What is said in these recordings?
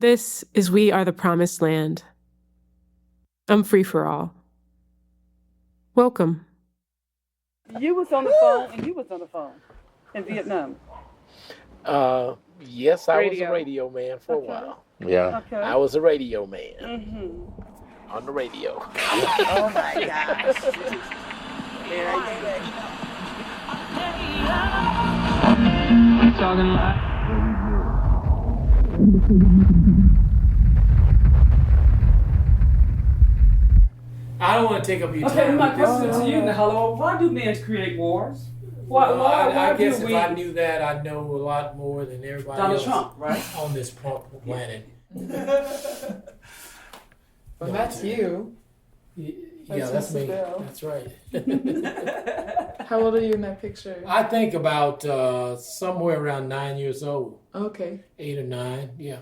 This is We Are the Promised Land. I'm free for all. Welcome. You was on the phone and you was on the phone in Vietnam. Yes, I was a radio man for a while. Yeah. Okay. I was a radio man Mm-hmm. on the radio. Oh my gosh. Talking like. I don't want to take up your Okay, time. my with this. question to you, Annette Hollowell, why do men create wars? Why I do guess we? if I knew that, I'd know a lot more than everybody Donald else Trump, right? on this planet. Well, that's you. Yeah, that's me. Bill. That's right. How old are you in that picture? I think about somewhere around 9 years old. Okay. 8 or 9, yeah.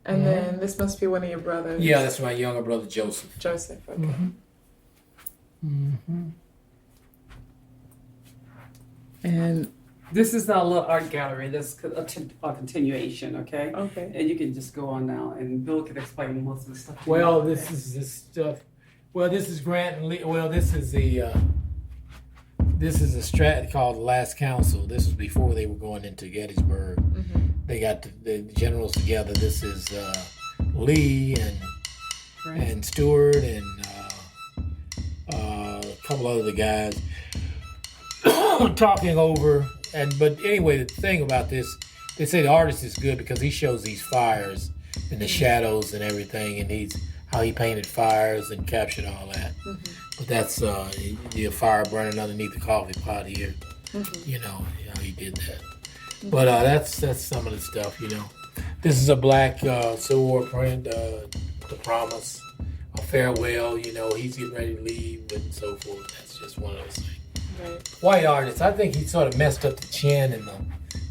And then this must be one of your brothers. Yeah, that's my younger brother, Joseph. Joseph, okay. Mm-hmm. And This is our little art gallery. This is a continuation, okay? okay. And you can just go on now, and Bill can explain most of the stuff. Well, this is this stuff. Well, this is Grant and Lee. Well, this is a strat called the Last Council. This was before they were going into Gettysburg. They got the generals together. This is Lee and Stewart and a couple other guys talking over. But anyway, the thing about this, they say the artist is good because he shows these fires and the shadows and everything, and how he painted fires and captured all that. But that's the fire burning underneath the coffee pot here. You know how he did that. But that's some of the stuff, you know. This is a black sword print, the promise, a farewell, you know, he's getting ready to leave and so forth. That's just one of those things. Right. White artist, I think he sort of messed up the chin and the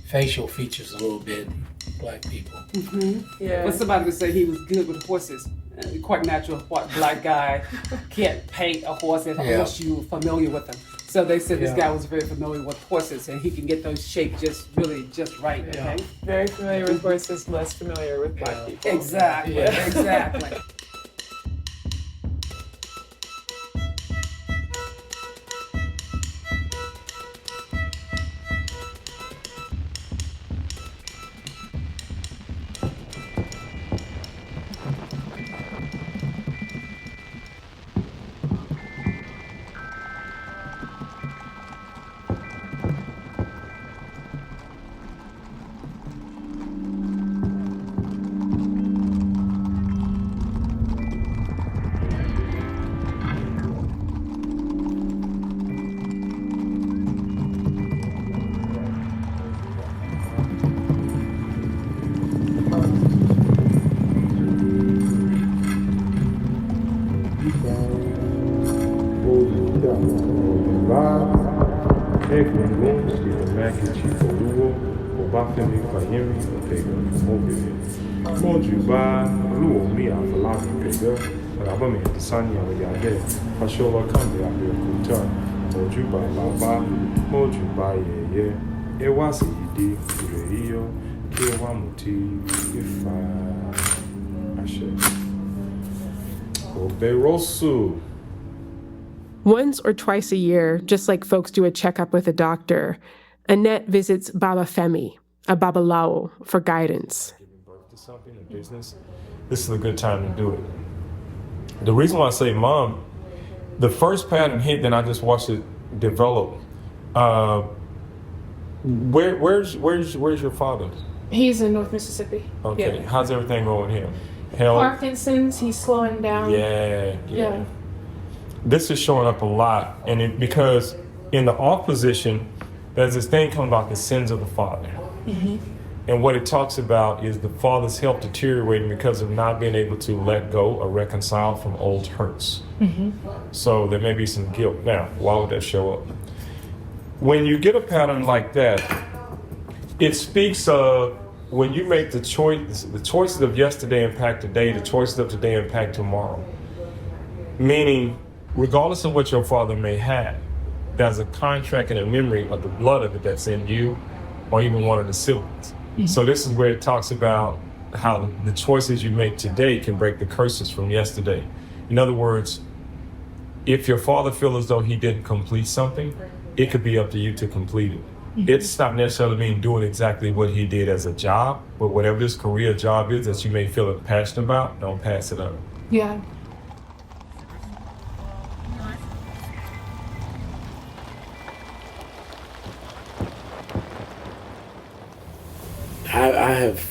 facial features a little bit, black people. Yeah. But somebody would say he was good with horses. Quite natural, what black guy can't paint a horse unless you're familiar with them. So they said this guy was very familiar with horses, and he can get those shaped just right. Okay. Very familiar with horses, less familiar with black people. Exactly. Yeah. Exactly. Baba Femi Mojuba Luomi Afalami Pega, Rabami Sanya Yade, Pashola Kambia Kuta, Mojuba Baba, Mojuba Ye, Ewasi Di, Rio, Kewamuti, Ifa Ashe. Oberosu. Once or twice a year, just like folks do a checkup with a doctor, Annette visits Baba Femi, a Babalawo, for guidance. Giving birth to something in business, this is a good time to do it. The reason why I say mom, the first pattern hit, then I just watched it develop. Where's your father? He's in North Mississippi. Okay, Yeah. how's everything going here? Health? Parkinson's, he's slowing down. Yeah. This is showing up a lot, and because in the off position, there's this thing coming about the sins of the father. And what it talks about is the father's health deteriorating because of not being able to let go or reconcile from old hurts. So there may be some guilt. Now, why would that show up? When you get a pattern like that, it speaks of when you make the choices of yesterday impact today, the choices of today impact tomorrow. Meaning, regardless of what your father may have, there's a contract and a memory of the blood of it that's in you or even one of the siblings. So this is where it talks about how the choices you make today can break the curses from yesterday. In other words, if your father feels as though he didn't complete something, it could be up to you to complete it. It's not necessarily mean doing exactly what he did as a job, but whatever this career job is that you may feel passionate about, don't pass it up. Yeah. I have,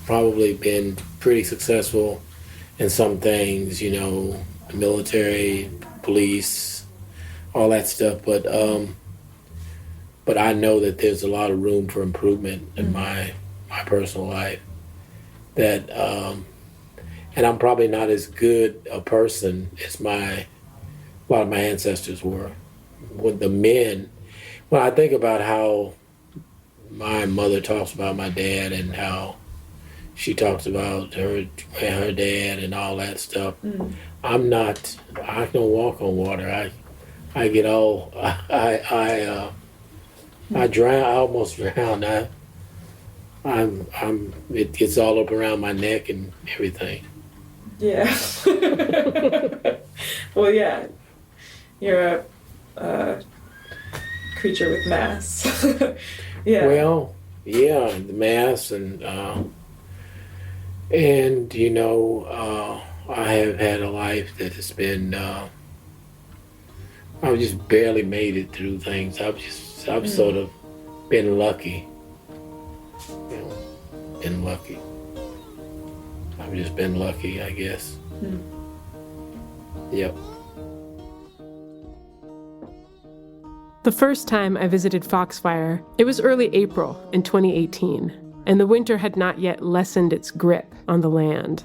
probably been pretty successful in some things, military, police, all that stuff. But I know that there's a lot of room for improvement in my personal life. That, and I'm probably not as good a person as a lot of my ancestors were. With the men, when I think about how my mother talks about my dad and how she talks about her dad and all that stuff. I don't walk on water. I get all, I drown, I almost drown. It gets all up around my neck and everything. Yeah. Well, yeah. You're a creature with mass. Yeah. Well, yeah, the mass and I have had a life that has been. I've just barely made it through things. I've sort of been lucky. Been lucky. I've just been lucky, I guess. Yep. The first time I visited Foxfire, it was early April in 2018, and the winter had not yet lessened its grip on the land.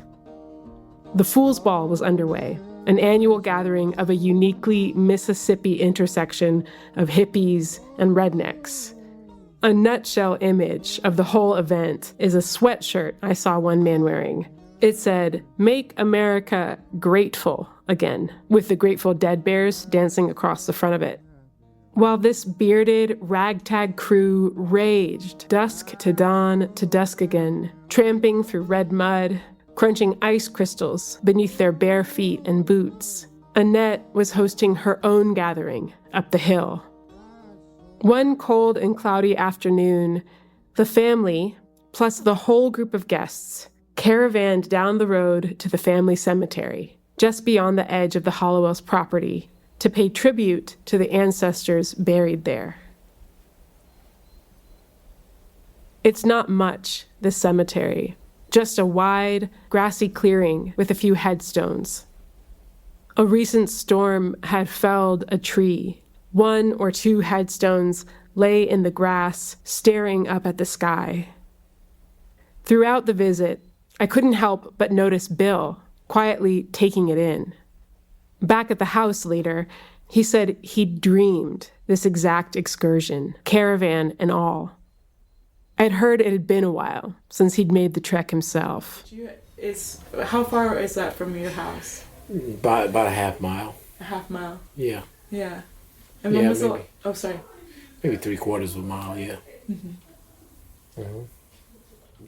The Fool's Ball was underway, an annual gathering of a uniquely Mississippi intersection of hippies and rednecks. A nutshell image of the whole event is a sweatshirt I saw one man wearing. It said, "Make America Grateful Again," with the Grateful Dead bears dancing across the front of it. While this bearded, ragtag crew raged dusk to dawn to dusk again, tramping through red mud, crunching ice crystals beneath their bare feet and boots, Annette was hosting her own gathering up the hill. One cold and cloudy afternoon, the family, plus the whole group of guests, caravanned down the road to the family cemetery, just beyond the edge of the Hollowell's property, to pay tribute to the ancestors buried there. It's not much, this cemetery, just a wide, grassy clearing with a few headstones. A recent storm had felled a tree. 1 or 2 headstones lay in the grass, staring up at the sky. Throughout the visit, I couldn't help but notice Bill quietly taking it in. Back at the house later, he said he'd dreamed this exact excursion, caravan and all. I'd heard it had been a while since he'd made the trek himself. How far is that from your house? About a half mile. A half mile? Yeah. Yeah. And when was maybe. Oh, sorry. Maybe 3/4 of a mile, yeah.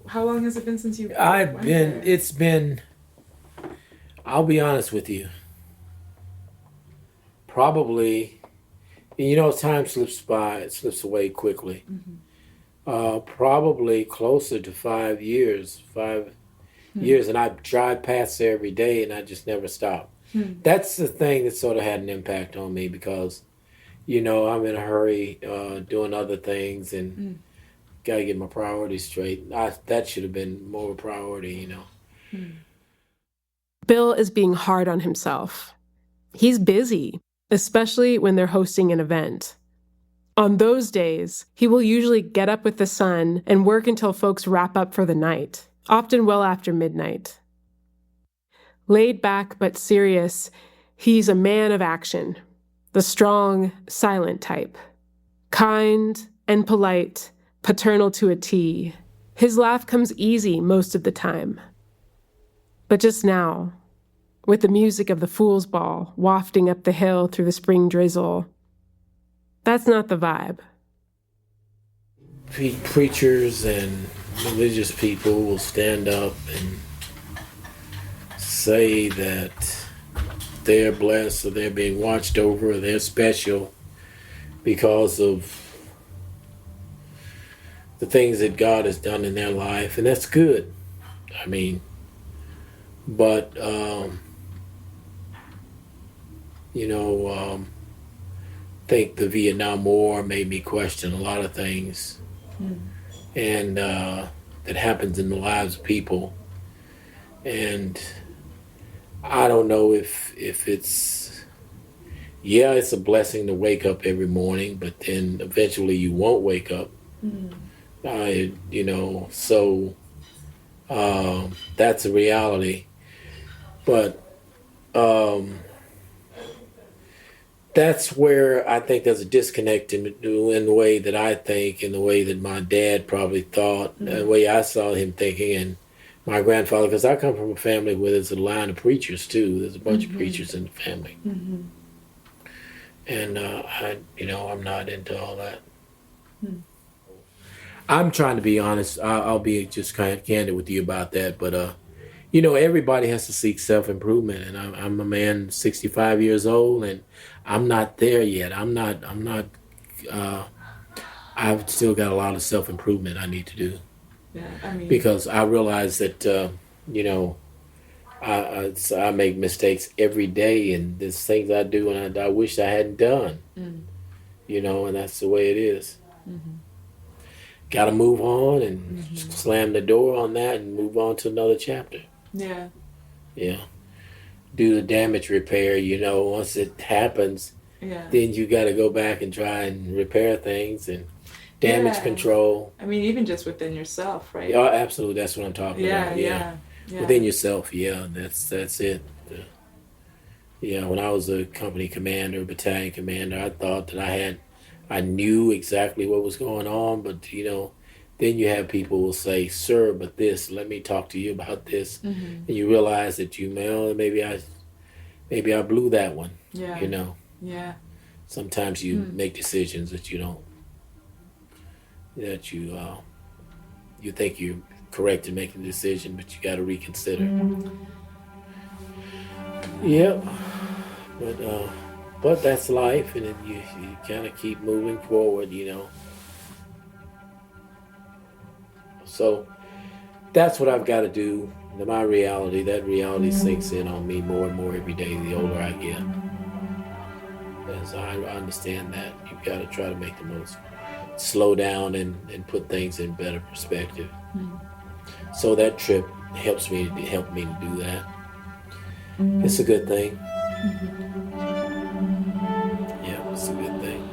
How long has it been since you It's been, I'll be honest with you, probably, time slips away quickly. Probably closer to 5 years, and I drive past there every day and I just never stop. That's the thing that sort of had an impact on me because, I'm in a hurry doing other things and got to get my priorities straight. That should have been more of a priority, Bill is being hard on himself. He's busy, especially when they're hosting an event. On those days, he will usually get up with the sun and work until folks wrap up for the night, often well after midnight. Laid back but serious, he's a man of action, the strong, silent type. Kind and polite, paternal to a T. His laugh comes easy most of the time. But just now, with the music of the Fool's Ball wafting up the hill through the spring drizzle, that's not the vibe. Preachers and religious people will stand up and say that they're blessed or they're being watched over or they're special because of the things that God has done in their life, and that's good. I mean, but think the Vietnam War made me question a lot of things, and that happens in the lives of people. And I don't know if it's a blessing to wake up every morning, but then eventually you won't wake up. So that's a reality. But that's where I think there's a disconnect in the way that I think, in the way that my dad probably thought, the way I saw him thinking, and my grandfather, because I come from a family where there's a line of preachers too. There's a bunch of preachers in the family. And I'm not into all that. I'm trying to be honest. I'll be just kind of candid with you about that. But everybody has to seek self-improvement, and I'm a man 65 years old, and I'm not there yet. I've still got a lot of self-improvement I need to do. Yeah, I mean, because I realize that I make mistakes every day, and there's things I do and I wish I hadn't done. And that's the way it is. Got to move on and slam the door on that and move on to another chapter. Yeah. Do the damage repair. Once it happens, then you got to go back and try and repair things and damage control. I mean, even just within yourself, right? Oh, absolutely. That's what I'm talking about. Yeah. Within yourself. Yeah, that's it. When I was a company commander, battalion commander, I thought that I knew exactly what was going on, but then you have people who will say, "Sir, but this, let me talk to you about this," and you realize that maybe I blew that one. Yeah. Sometimes you make decisions that you think you're correct in making a decision, but you got to reconsider. Yep. But that's life, and you kind of keep moving forward, So that's what I've got to do. My reality, that reality sinks in on me more and more every day the older I get. As I understand that you've got to try to make the most, slow down and put things in better perspective. So that trip helped me to do that. It's a good thing. Yeah, it's a good thing.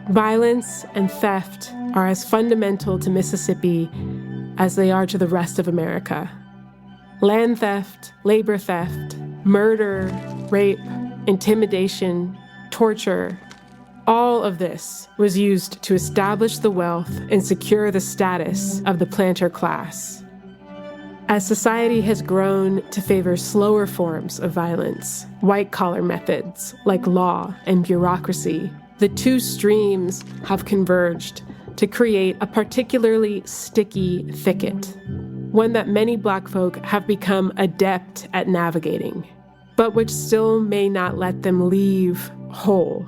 Violence and theft are as fundamental to Mississippi as they are to the rest of America. Land theft, labor theft, murder, rape, intimidation, torture, all of this was used to establish the wealth and secure the status of the planter class. As society has grown to favor slower forms of violence, white-collar methods like law and bureaucracy, the two streams have converged to create a particularly sticky thicket, one that many Black folk have become adept at navigating, but which still may not let them leave whole.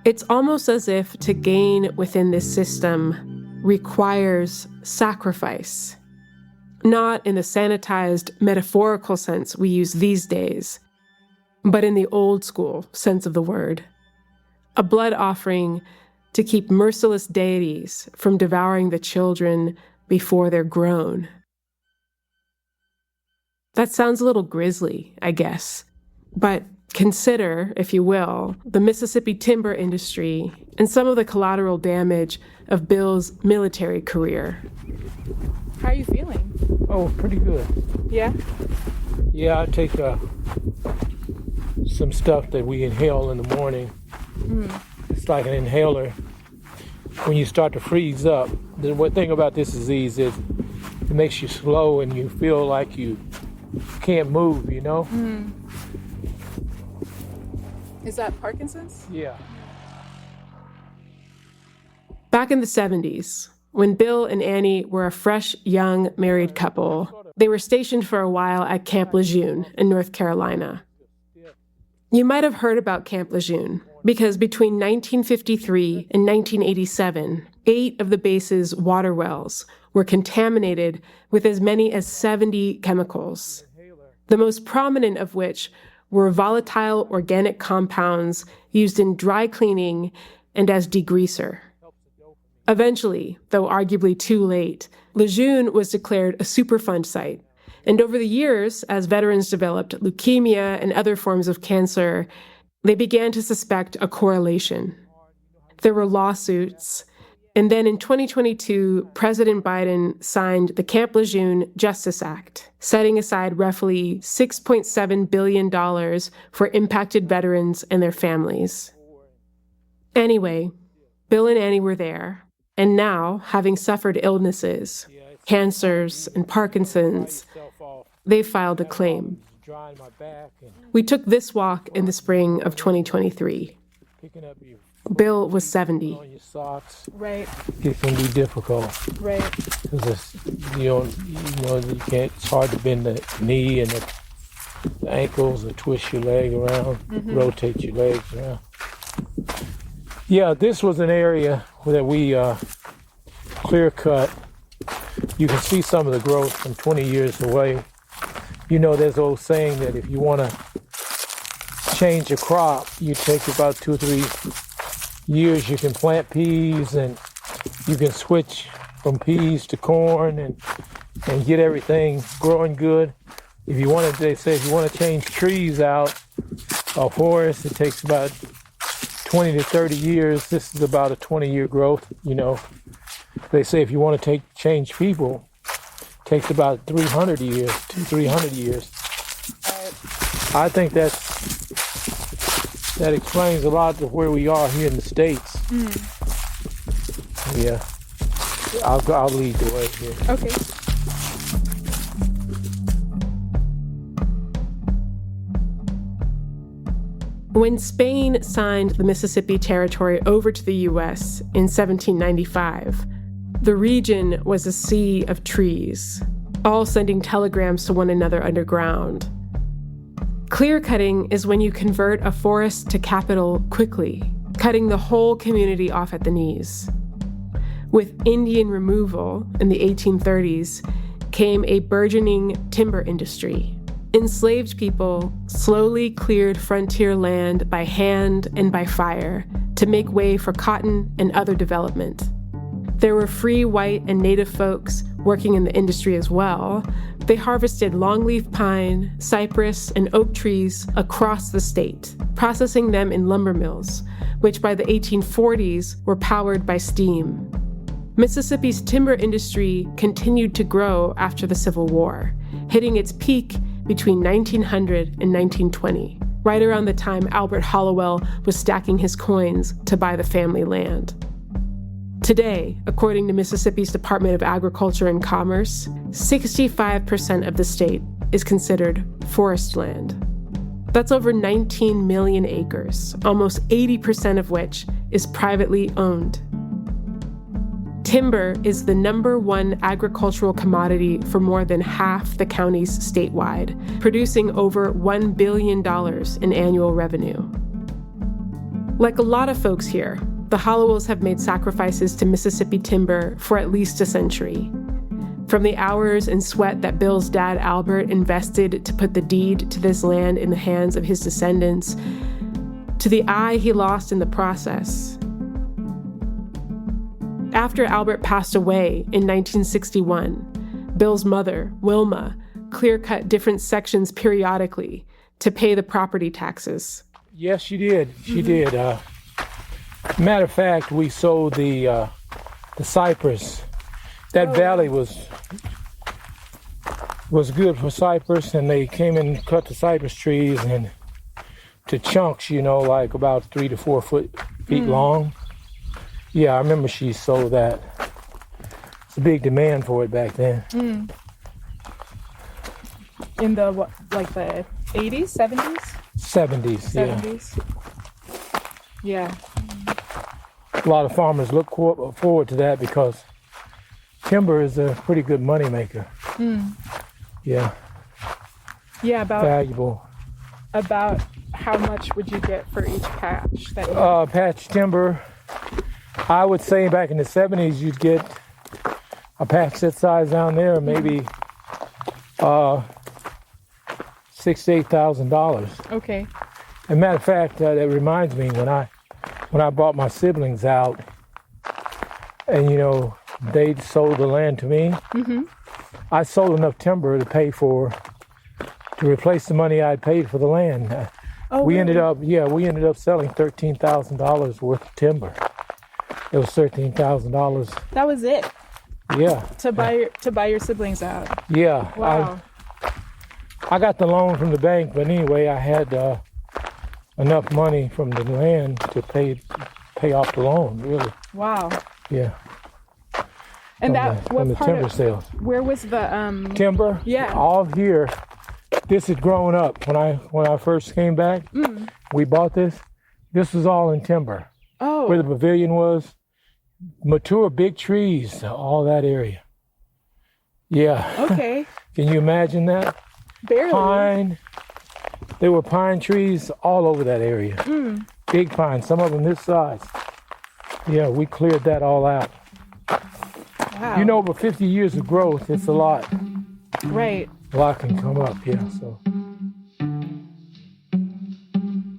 It's almost as if to gain within this system, requires sacrifice. Not in the sanitized, metaphorical sense we use these days, but in the old school sense of the word. A blood offering to keep merciless deities from devouring the children before they're grown. That sounds a little grisly, I guess, but consider, if you will, the Mississippi timber industry and some of the collateral damage of Bill's military career. How are you feeling? Oh, pretty good. Yeah? Yeah, I take some stuff that we inhale in the morning. It's like an inhaler. When you start to freeze up, the one thing about this disease is it makes you slow and you feel like you can't move, you know? Is that Parkinson's? Yeah. Back in the 70s, when Bill and Annie were a fresh, young, married couple, they were stationed for a while at Camp Lejeune in North Carolina. You might have heard about Camp Lejeune because between 1953 and 1987, 8 of the base's water wells were contaminated with as many as 70 chemicals, the most prominent of which were volatile organic compounds used in dry cleaning and as degreaser. Eventually, though arguably too late, Lejeune was declared a Superfund site. And over the years, as veterans developed leukemia and other forms of cancer, they began to suspect a correlation. There were lawsuits. And then in 2022, President Biden signed the Camp Lejeune Justice Act, setting aside roughly $6.7 billion for impacted veterans and their families. Anyway, Bill and Annie were there. And now, having suffered illnesses, cancers and Parkinson's, they filed a claim. We took this walk in the spring of 2023. Bill was 70. Right. It can be difficult. Right. Because you can't. It's hard to bend the knee and the ankles, or twist your leg around, rotate your legs around. Yeah, this was an area that we clear cut. You can see some of the growth from 20 years away. You know, there's an old saying that if you want to change a crop, you take about 2 or 3 years. You can plant peas and you can switch from peas to corn and get everything growing good. If you want to, they say if you want to change trees out or forests, it takes about 20 to 30 years. This is about a 20-year growth, you know. They say if you want to change people, it takes about 300 years, 300 years. I think that explains a lot of where we are here in the States. Yeah. I'll lead the way here. Okay. When Spain signed the Mississippi Territory over to the U.S. in 1795, the region was a sea of trees, all sending telegrams to one another underground. Clear-cutting is when you convert a forest to capital quickly, cutting the whole community off at the knees. With Indian removal in the 1830s came a burgeoning timber industry. Enslaved people slowly cleared frontier land by hand and by fire to make way for cotton and other development. There were free white and native folks working in the industry as well. They harvested longleaf pine, cypress, and oak trees across the state, processing them in lumber mills, which by the 1840s were powered by steam. Mississippi's timber industry continued to grow after the Civil War, hitting its peak between 1900 and 1920, right around the time Annette Hollowell was stacking his coins to buy the family land. Today, according to Mississippi's Department of Agriculture and Commerce, 65% of the state is considered forest land. That's over 19 million acres, almost 80% of which is privately owned. Timber is the #1 agricultural commodity for more than half the counties statewide, producing over $1 billion in annual revenue. Like a lot of folks here, the Hollowells have made sacrifices to Mississippi timber for at least a century. From the hours and sweat that Bill's dad, Albert, invested to put the deed to this land in the hands of his descendants, to the eye he lost in the process. After Albert passed away in 1961, Bill's mother, Wilma, clear-cut different sections periodically to pay the property taxes. Yes, she did. She did. Matter of fact, we sold the cypress. That valley was good for cypress, and they came and cut the cypress trees and to chunks, like about 3 to 4 feet long. Yeah, I remember she sold that. It's a big demand for it back then. In the the 80s, 70s? 70s, yeah. 70s. Yeah. A lot of farmers look forward to that because timber is a pretty good moneymaker. Yeah. Yeah, valuable. About how much would you get for each patch? Patch timber, I would say back in the 70s you'd get a patch that size down there, maybe $6,000 to $8,000. Okay. As a matter of fact, that reminds me when I brought my siblings out, and they sold the land to me. I sold enough timber to replace the money I'd paid for the land. We ended up selling $13,000 worth of timber. It was $13,000. That was it. Yeah. To buy your siblings out. Yeah. Wow. I got the loan from the bank, but anyway, I had enough money from the land to pay off the loan. Really. Wow. Yeah. And from the timber sales. Where was the timber? Yeah. All here. This had grown up when I first came back. We bought this. This was all in timber. Oh. Where the pavilion was, mature big trees, all that area. Yeah. Okay. Can you imagine that? Barely. Pine. There were pine trees all over that area. Big pine, some of them this size. Yeah, we cleared that all out. Wow. Over 50 years of growth, it's a lot. Right. A lot can come up, yeah, so.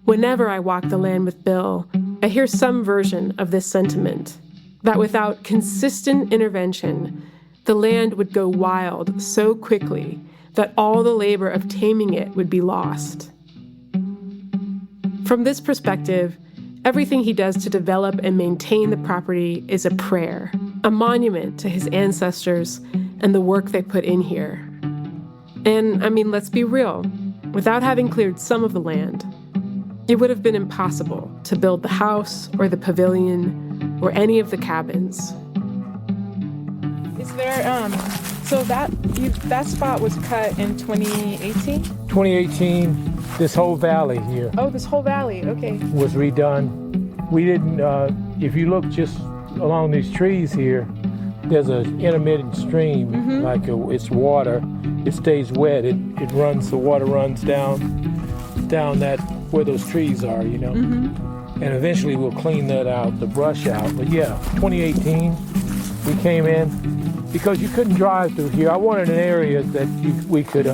Whenever I walk the land with Bill, I hear some version of this sentiment, that without consistent intervention, the land would go wild so quickly that all the labor of taming it would be lost. From this perspective, everything he does to develop and maintain the property is a prayer, a monument to his ancestors and the work they put in here. And, let's be real, without having cleared some of the land, it would have been impossible to build the house or the pavilion or any of the cabins. Is there, so that spot was cut in 2018? 2018, this whole valley here Oh, this whole valley, okay. was redone. We didn't, if you look just along these trees here, there's an intermittent stream, it's water. It stays wet. It runs, the water runs down that, where those trees are, And eventually we'll clean that out, the brush out. But yeah, 2018, we came in because you couldn't drive through here. I wanted an area that we could,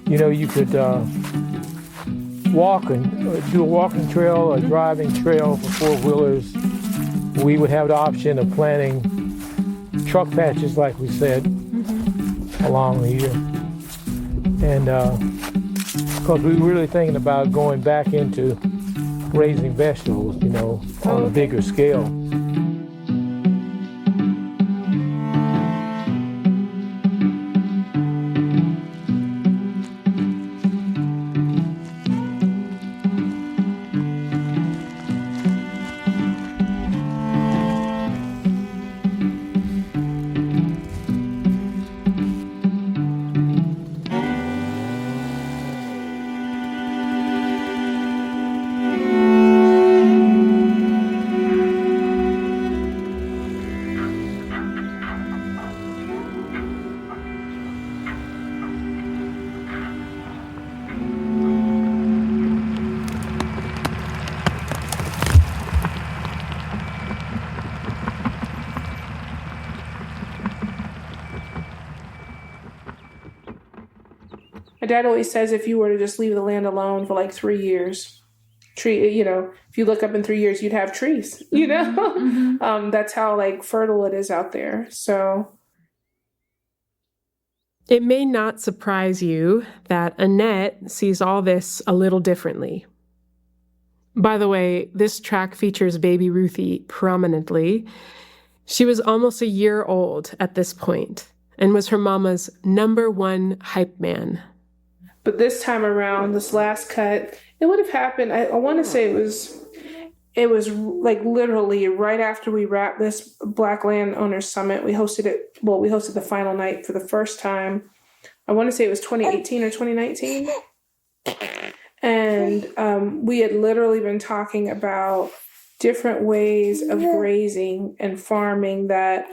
you could walk and do a walking trail, a driving trail for four-wheelers. We would have the option of planting truck patches, like we said, along here. And because we were really thinking about going back into raising vegetables, on a bigger scale. My dad always says if you were to just leave the land alone for like 3 years, if you look up in 3 years, you'd have trees, That's how like fertile it is out there. So it may not surprise you that Annette sees all this a little differently. By the way, this track features baby Ruthie prominently. She was almost a year old at this point and was her mama's #1 hype man. But this time around, this last cut, it would have happened. I want to say it was like literally right after we wrapped this Black Landowners Summit. We hosted the final night for the first time. I want to say it was 2018 or 2019. And we had literally been talking about different ways of grazing and farming that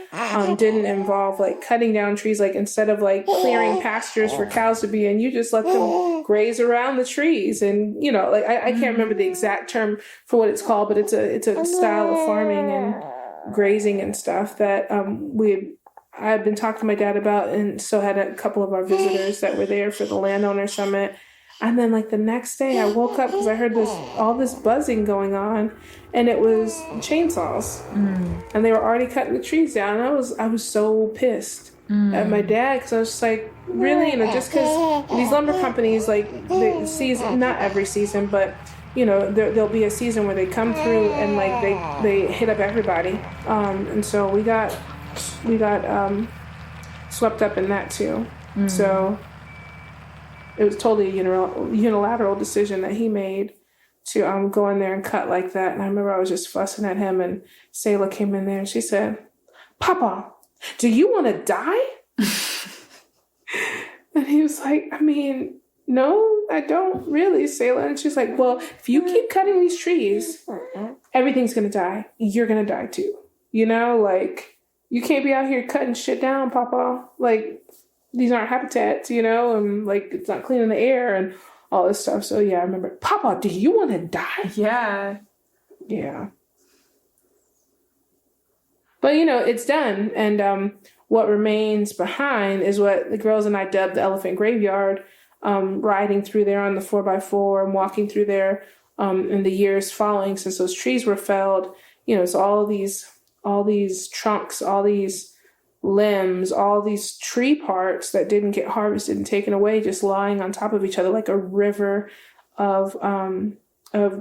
didn't involve like cutting down trees. Like instead of like clearing pastures for cows to be in, you just let them graze around the trees. And like I can't remember the exact term for what it's called, but it's a style of farming and grazing and stuff that I had been talking to my dad about, and so had a couple of our visitors that were there for the landowner summit. And then like the next day I woke up because I heard all this buzzing going on, and it was chainsaws. And they were already cutting the trees down. And I was so pissed at my dad because I was just like, really? Just because these lumber companies, like the season, not every season, but there'll be a season where they come through and like they hit up everybody. And so we got swept up in that too. So it was totally a unilateral decision that he made to go in there and cut like that. And I remember I was just fussing at him, and Selah came in there and she said, "Papa, do you want to die?" And he was like, "I mean, no, I don't really, Selah." And she's like, "Well, if you keep cutting these trees, everything's going to die. You're going to die too. Like you can't be out here cutting shit down, Papa. Like, these aren't habitats, and like it's not cleaning the air and all this stuff." So yeah, I remember, "Papa, do you want to die?" Yeah. Yeah. But it's done. And what remains behind is what the girls and I dubbed the Elephant Graveyard, riding through there on the 4x4 and walking through there in the years following since those trees were felled. It's all these trunks, all these limbs, all these tree parts that didn't get harvested and taken away, just lying on top of each other like a river of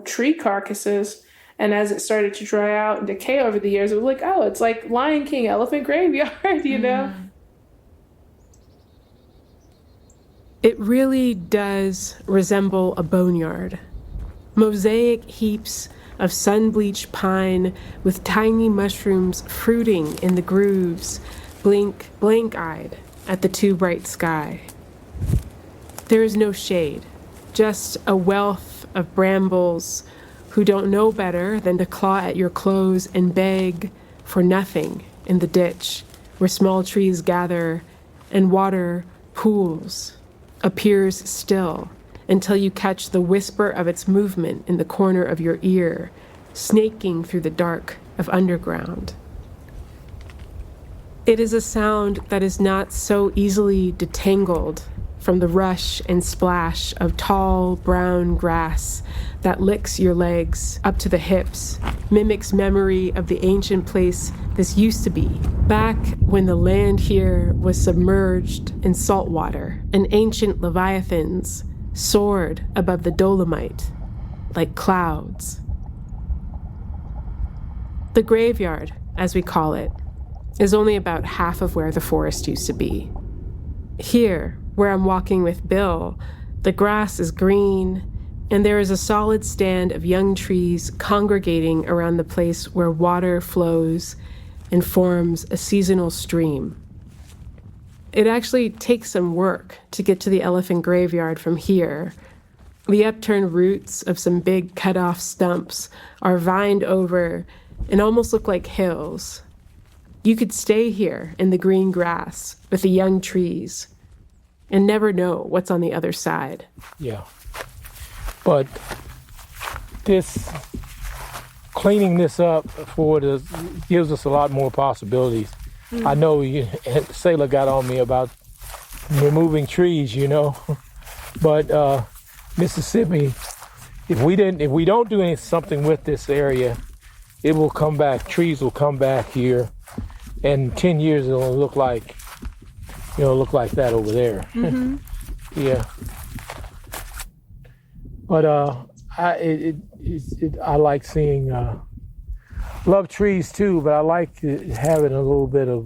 tree carcasses. And as it started to dry out and decay over the years, it was like, oh, it's like Lion King Elephant Graveyard, It really does resemble a boneyard. Mosaic heaps of sun-bleached pine with tiny mushrooms fruiting in the grooves, blink blank-eyed at the too bright sky. There is no shade, just a wealth of brambles who don't know better than to claw at your clothes and beg for nothing in the ditch where small trees gather and water pools, appears still until you catch the whisper of its movement in the corner of your ear, snaking through the dark of underground. It is a sound that is not so easily detangled from the rush and splash of tall brown grass that licks your legs up to the hips, mimics memory of the ancient place this used to be, back when the land here was submerged in salt water and ancient leviathans soared above the dolomite like clouds. The graveyard, as we call it, is only about half of where the forest used to be. Here, where I'm walking with Bill, the grass is green, and there is a solid stand of young trees congregating around the place where water flows and forms a seasonal stream. It actually takes some work to get to the elephant graveyard from here. The upturned roots of some big cut-off stumps are vined over and almost look like hills. You could stay here in the green grass with the young trees and never know what's on the other side. Yeah. But this, cleaning this up gives us a lot more possibilities. I know Selah got on me about removing trees, But Mississippi, if we don't do something with this area, it will come back. Trees will come back here, and 10 years it'll look like that over there. Mm-hmm. Yeah. But I like seeing. Love trees too, but I like having a little bit of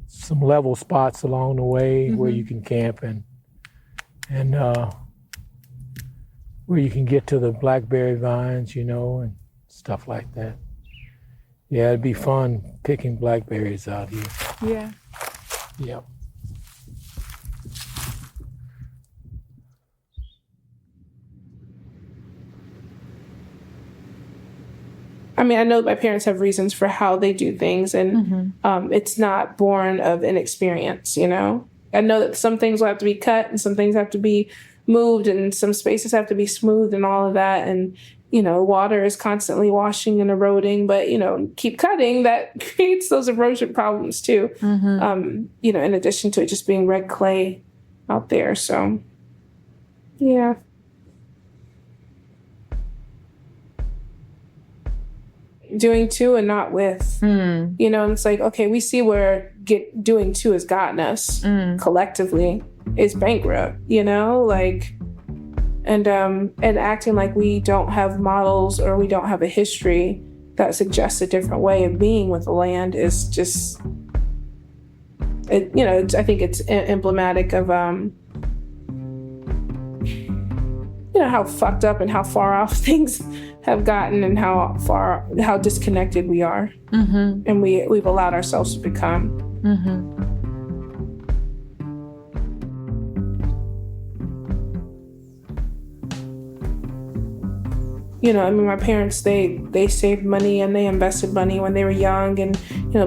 some level spots along the way where you can camp and where you can get to the blackberry vines, and stuff like that. Yeah, it'd be fun picking blackberries out here. Yeah. Yep. I mean, I know my parents have reasons for how they do things, and it's not born of inexperience, I know that some things will have to be cut and some things have to be moved and some spaces have to be smoothed and all of that. And, water is constantly washing and eroding, but, keep cutting, that creates those erosion problems too. In addition to it just being red clay out there. So, yeah. Doing to and not with, and it's like, okay, we see where doing to has gotten us collectively is bankrupt, and acting like we don't have models or we don't have a history that suggests a different way of being with the land is just, I think it's emblematic of, how fucked up and how far off things have gotten and how disconnected we are, and we've allowed ourselves to become. My parents, they saved money and they invested money when they were young and,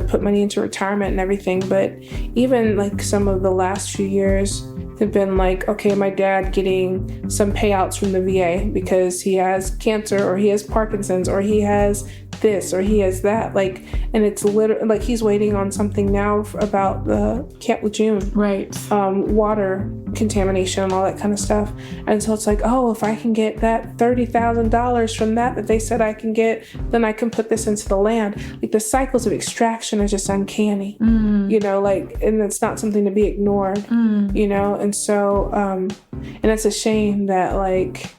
put money into retirement and everything. But even like some of the last few years have been like, okay, my dad getting some payouts from the VA because he has cancer or he has Parkinson's or he has this or he has that. Like, and it's literally like he's waiting on something now about the Camp Lejeune. Right. Water contamination and all that kind of stuff. And so it's like, oh, if I can get that $30,000 from that they said I can get, then I can put this into the land. Like the cycles of extraction are just uncanny, and it's not something to be ignored, and so, and it's a shame that like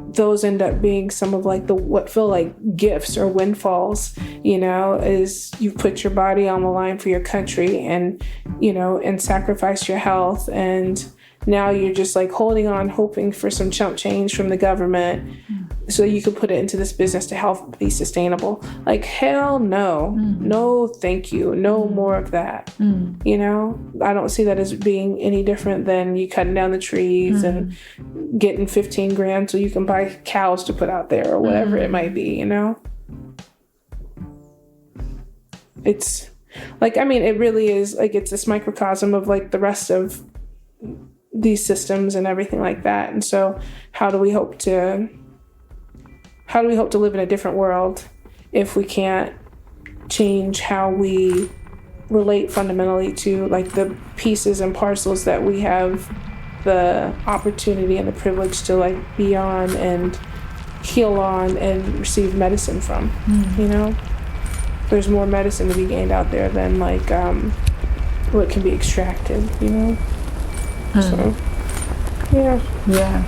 those end up being some of like what feel like gifts or windfalls, is you put your body on the line for your country and, and sacrifice your health. And now you're just like holding on, hoping for some chump change from the government so you can put it into this business to help be sustainable. Like, hell no. No, thank you. No more of that. I don't see that as being any different than you cutting down the trees and getting 15 grand so you can buy cows to put out there or whatever it might be, It's like, I mean, it really is like, it's this microcosm of like the rest of these systems and everything like that. And so how do we hope to live in a different world if we can't change how we relate fundamentally to like the pieces and parcels that we have the opportunity and the privilege to like be on and heal on and receive medicine from, There's more medicine to be gained out there than like what can be extracted, So, yeah. Yeah.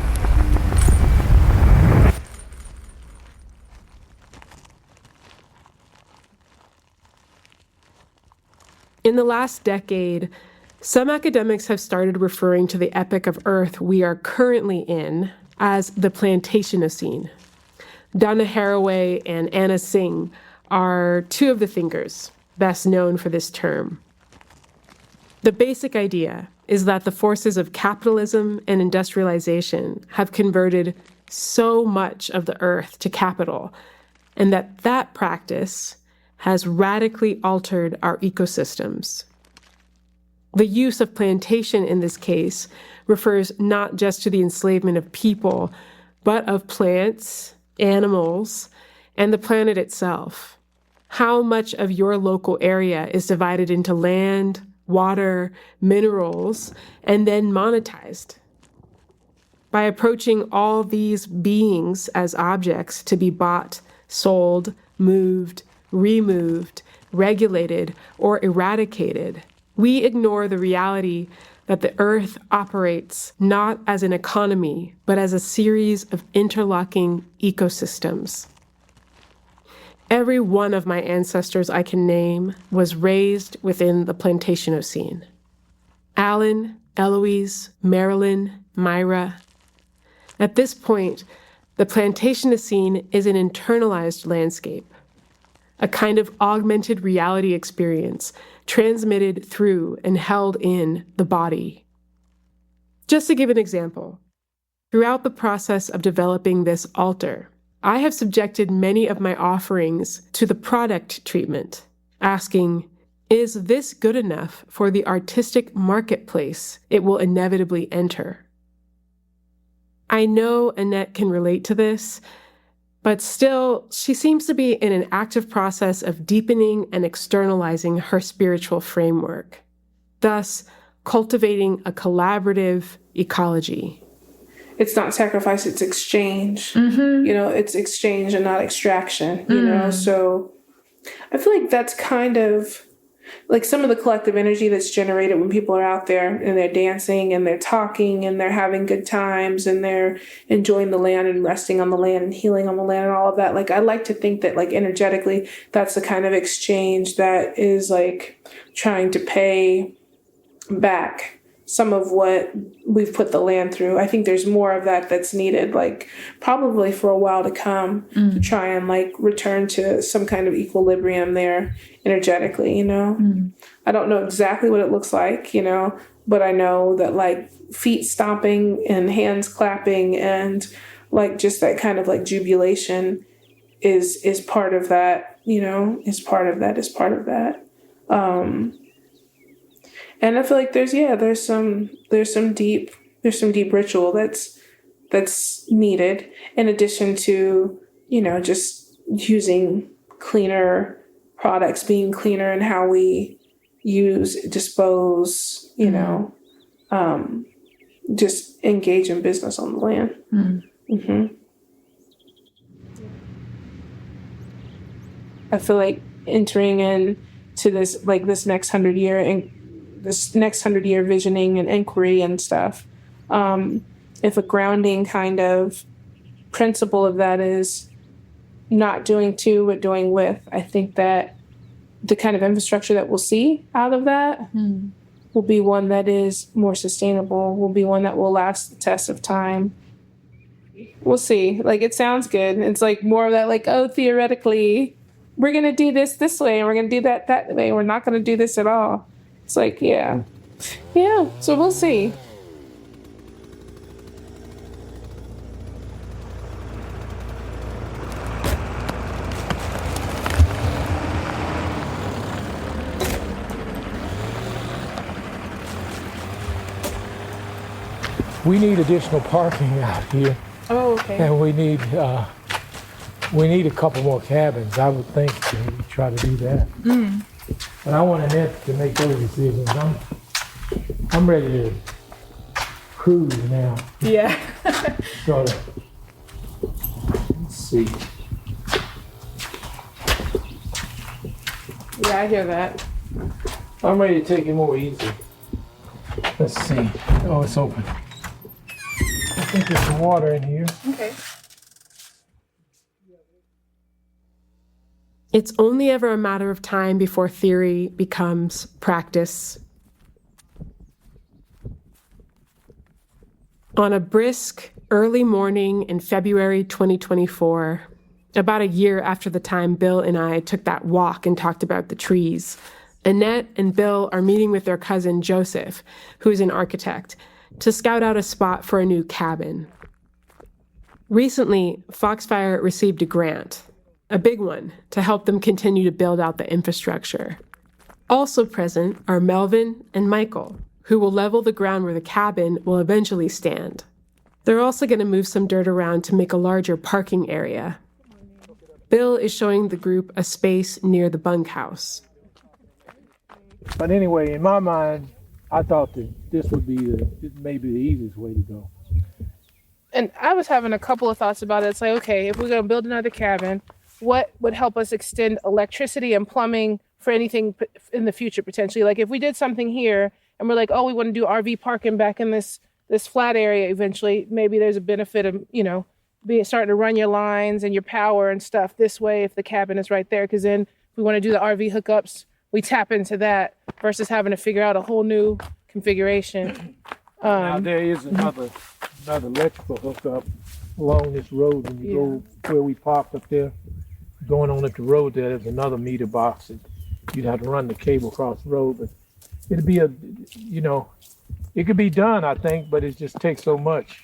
In the last decade, some academics have started referring to the epoch of Earth we are currently in as the Plantationocene. Donna Haraway and Anna Singh are two of the thinkers best known for this term. The basic idea is that the forces of capitalism and industrialization have converted so much of the earth to capital, and that practice has radically altered our ecosystems. The use of plantation in this case refers not just to the enslavement of people, but of plants, animals, and the planet itself. How much of your local area is divided into land, water, minerals, and then monetized? By approaching all these beings as objects to be bought, sold, moved, removed, regulated, or eradicated, we ignore the reality that the earth operates not as an economy, but as a series of interlocking ecosystems. Every one of my ancestors I can name was raised within the Plantationocene. Alan, Eloise, Marilyn, Myra. At this point, the Plantationocene is an internalized landscape, a kind of augmented reality experience transmitted through and held in the body. Just to give an example, throughout the process of developing this altar, I have subjected many of my offerings to the product treatment, asking, is this good enough for the artistic marketplace it will inevitably enter? I know Annette can relate to this, but still, she seems to be in an active process of deepening and externalizing her spiritual framework, thus cultivating a collaborative ecology. It's not sacrifice, it's exchange. You know, it's exchange and not extraction, you know? So I feel like that's kind of like some of the collective energy that's generated when people are out there and they're dancing and they're talking and they're having good times and they're enjoying the land and resting on the land and healing on the land and all of that. Like, I like to think that, like, energetically, that's the kind of exchange that is like trying to pay back some of what we've put the land through. I think there's more of that that's needed, like probably for a while to come, to try and like return to some kind of equilibrium there energetically, you know? I don't know exactly what it looks like, you know, but I know that like feet stomping and hands clapping and like just that kind of like jubilation is part of that, you know, is part of that. And I feel like there's some deep ritual that's needed in addition to, you know, just using cleaner products, being cleaner in how we dispose, you know, just engage in business on the land. I feel like entering into this next 100-year visioning and inquiry and stuff. If a grounding kind of principle of that is not doing to, but doing with, I think that the kind of infrastructure that we'll see out of that will be one that is more sustainable, will be one that will last the test of time. We'll see. Like, it sounds good. It's like more of that, like, oh, theoretically, we're going to do this way, and we're going to do that way. We're not going to do this at all. It's like, yeah. So we'll see. We need additional parking out here. Oh, okay. And we need a couple more cabins. I would think to try to do that. But I want Annette to make those decisions. I'm ready to cruise now. Yeah. Sort of. Let's see. Yeah, I hear that. I'm ready to take it more easy. Let's see. Oh, it's open. I think there's some water in here. Okay. It's only ever a matter of time before theory becomes practice. On a brisk, early morning in February 2024, about a year after the time Bill and I took that walk and talked about the trees, Annette and Bill are meeting with their cousin Joseph, who's an architect, to scout out a spot for a new cabin. Recently, Foxfire received a grant, a big one, to help them continue to build out the infrastructure. Also present are Melvin and Michael, who will level the ground where the cabin will eventually stand. They're also going to move some dirt around to make a larger parking area. Bill is showing the group a space near the bunkhouse. But anyway, in my mind, I thought that this would be maybe the easiest way to go. And I was having a couple of thoughts about it. It's like, okay, if we're going to build another cabin, what would help us extend electricity and plumbing for anything in the future potentially? Like if we did something here and we're like, oh, we want to do RV parking back in this flat area eventually, maybe there's a benefit of, starting to run your lines and your power and stuff this way if the cabin is right there. Because then if we want to do the RV hookups, we tap into that versus having to figure out a whole new configuration. Now there is another electrical hookup along this road when you go where we parked up there. Going on up the road there's another meter box and you'd have to run the cable across the road, but it'd be it could be done, I think, but it just takes so much.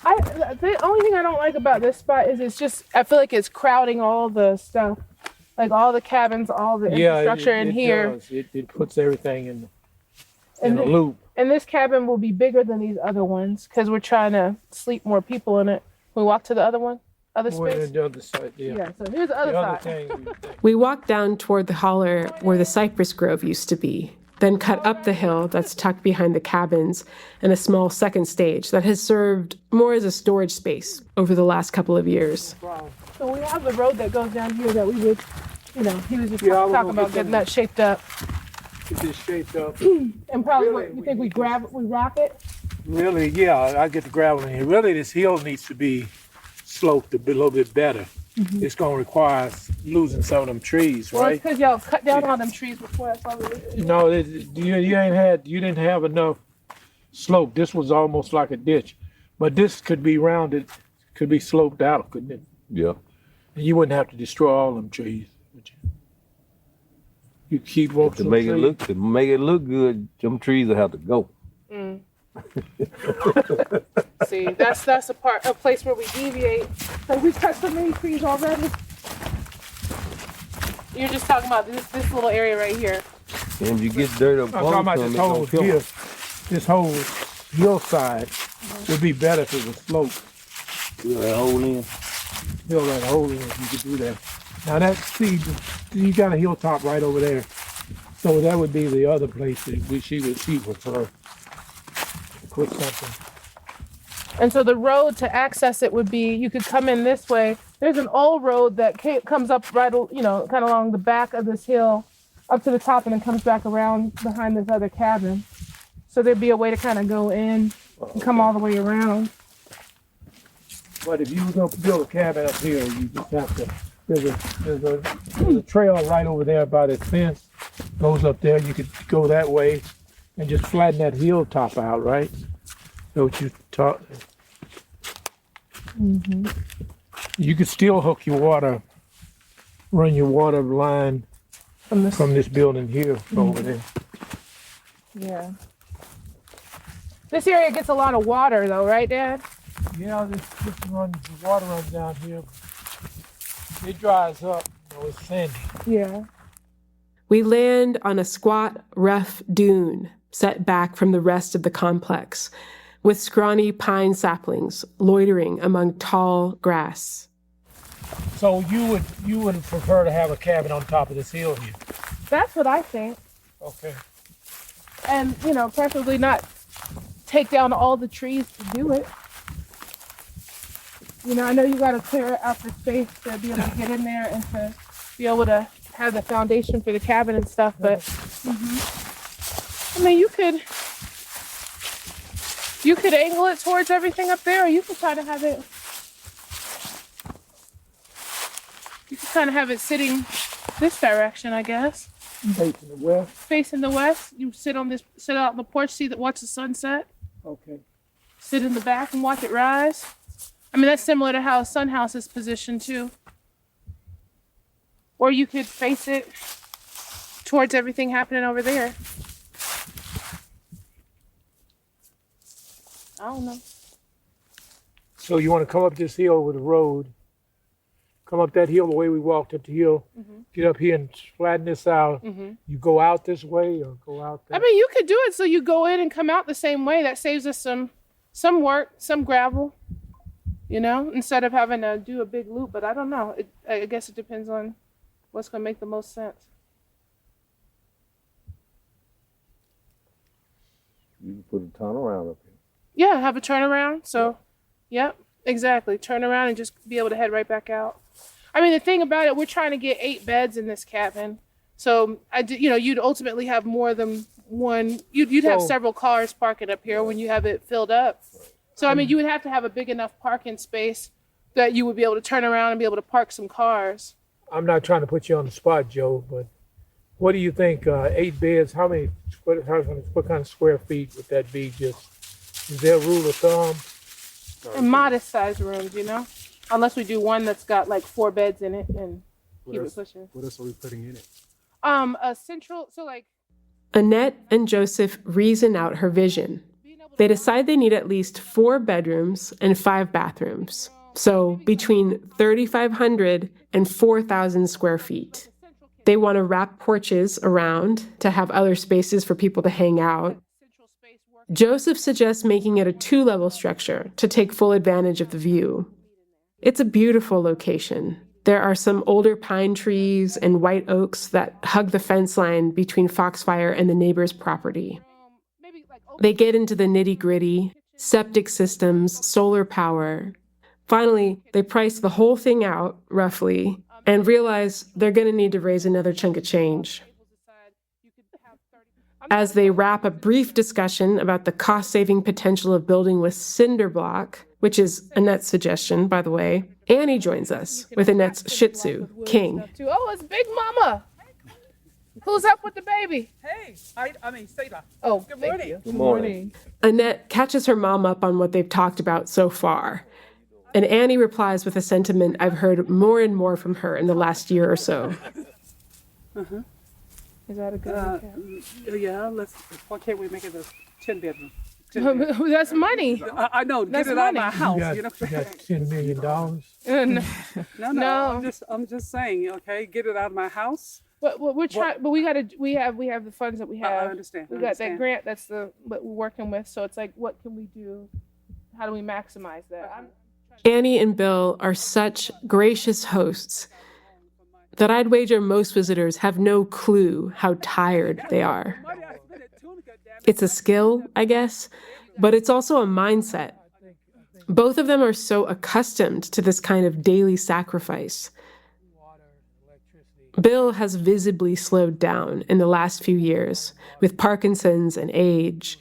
The only thing I don't like about this spot is I feel like it's crowding all the stuff, like all the cabins, all the infrastructure in here. Does. It puts everything in a loop. And this cabin will be bigger than these other ones because we're trying to sleep more people in it. Can we walk to the other one? Other space? The other side, yeah. So here's the other side. We walked down toward the holler where the cypress grove used to be, then cut up the hill that's tucked behind the cabins and a small second stage that has served more as a storage space over the last couple of years. So we have the road that goes down here that we would, he was just talking about getting that shaped up. Get this shaped up. And probably really, you think we rock it? Really, yeah, I get the gravel in here. Really, this hill needs to be sloped a little bit better. Mm-hmm. It's going to require losing some of them trees, right? Well, it's because y'all cut down all them trees before. That's probably no, you didn't have enough slope. This was almost like a ditch, but this could be rounded, could be sloped out, couldn't it? Yeah. And you wouldn't have to destroy all them trees, would you? You keep walking to make it look good. Them trees will have to go. Mm. See, that's a place where we deviate. So we cut so many trees already. You're just talking about this little area right here. And you get dirt up. I'm talking about this whole hill. This whole hillside would be better if it was sloped. Fill that hole in. Fill that hole in if you could do that. Now you got a hilltop right over there. So that would be the other place that she would prefer to put something. And so the road to access it would be, you could come in this way. There's an old road that comes up right, kind of along the back of this hill up to the top and then comes back around behind this other cabin. So there'd be a way to kind of go in and come all the way around. But if you were going to build a cabin up here, you just have to, there's a trail right over there by this fence, goes up there. You could go that way and just flatten that hilltop out, right? So what you taught. Mm-hmm. You could still hook your water, run your water line from this building here over there. Yeah. This area gets a lot of water though, right, Dad? Yeah, the water runs down here. It dries up, it's sandy. Yeah. We land on a squat, rough dune set back from the rest of the complex, with scrawny pine saplings loitering among tall grass. So you would prefer to have a cabin on top of this hill here? That's what I think. Okay. And, preferably not take down all the trees to do it. I know you got to clear out the space to be able to get in there and to be able to have the foundation for the cabin and stuff, but I mean, you could angle it towards everything up there, or you could kind of have it sitting this direction, I guess. Facing the west. Facing the west. You sit out on the porch, watch the sunset. Okay. Sit in the back and watch it rise. I mean, that's similar to how Sun House is positioned too. Or you could face it towards everything happening over there. I don't know. So you want to come up this hill with the road, come up that hill the way we walked up the hill, get up here and flatten this out. You go out this way or go out there? I mean, you could do it so you go in and come out the same way. That saves us some work, some gravel, instead of having to do a big loop. But I don't know. I guess it depends on what's going to make the most sense. You can put a tunnel around up here. Yeah, have a turnaround. So, yep, exactly. Turn around and just be able to head right back out. I mean, the thing about it, we're trying to get 8 beds in this cabin. So, you'd ultimately have more than one. You'd have several cars parking up here when you have it filled up. So, I mean, you would have to have a big enough parking space that you would be able to turn around and be able to park some cars. I'm not trying to put you on the spot, Joe, but what do you think? 8 beds, what kind of square feet would that be? Is there a rule of thumb? And modest size rooms, unless we do one that's got like 4 beds in it and keep it pushing. What else are we putting in it? A central, Annette and Joseph reason out her vision. They decide they need at least 4 bedrooms and 5 bathrooms. So between 3,500 and 4,000 square feet. They want to wrap porches around to have other spaces for people to hang out. Joseph suggests making it a 2-level structure to take full advantage of the view. It's a beautiful location. There are some older pine trees and white oaks that hug the fence line between Foxfire and the neighbor's property. They get into the nitty-gritty, septic systems, solar power. Finally, they price the whole thing out, roughly, and realize they're going to need to raise another chunk of change. As they wrap a brief discussion about the cost-saving potential of building with cinder block, which is Annette's suggestion, by the way, Annie joins us with Annette's Shih Tzu, King. Oh, it's Big Mama. Who's up with the baby? Hey, Seda. Oh, Good morning. Good morning. Annette catches her mom up on what they've talked about so far. And Annie replies with a sentiment I've heard more and more from her in the last year or so. Uh-huh. Is that a good recap? Yeah, why can't we make it a 10-bedroom? That's money. I know, get That's it out of money. my house. You got $10 million? No. I'm just saying, okay, get it out of my house. But we're trying. But we have the funds that we have. I understand. We got that grant. That's what we're working with. So it's like, what can we do? How do we maximize that? Annie and Bill are such gracious hosts that I'd wager most visitors have no clue how tired they are. It's a skill, I guess, but it's also a mindset. Both of them are so accustomed to this kind of daily sacrifice. Bill has visibly slowed down in the last few years with Parkinson's and age.